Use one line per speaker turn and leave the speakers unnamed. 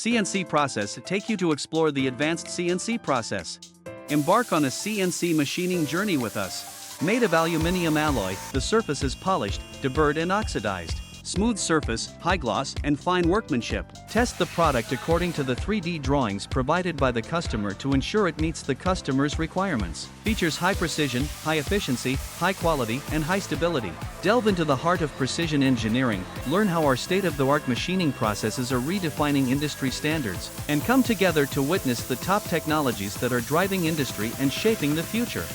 CNC Process take you to explore the advanced CNC process. Embark on a CNC machining journey with us. Made of aluminum alloy, the surface is polished, deburred and oxidized. Smooth surface, high gloss, and fine workmanship. Test the product according to the 3D drawings provided by the customer to ensure it meets the customer's requirements. Features high precision, high efficiency, high quality, and high stability. Delve into the heart of precision engineering, learn how our state-of-the-art machining processes are redefining industry standards, and come together to witness the top technologies that are driving industry and shaping the future.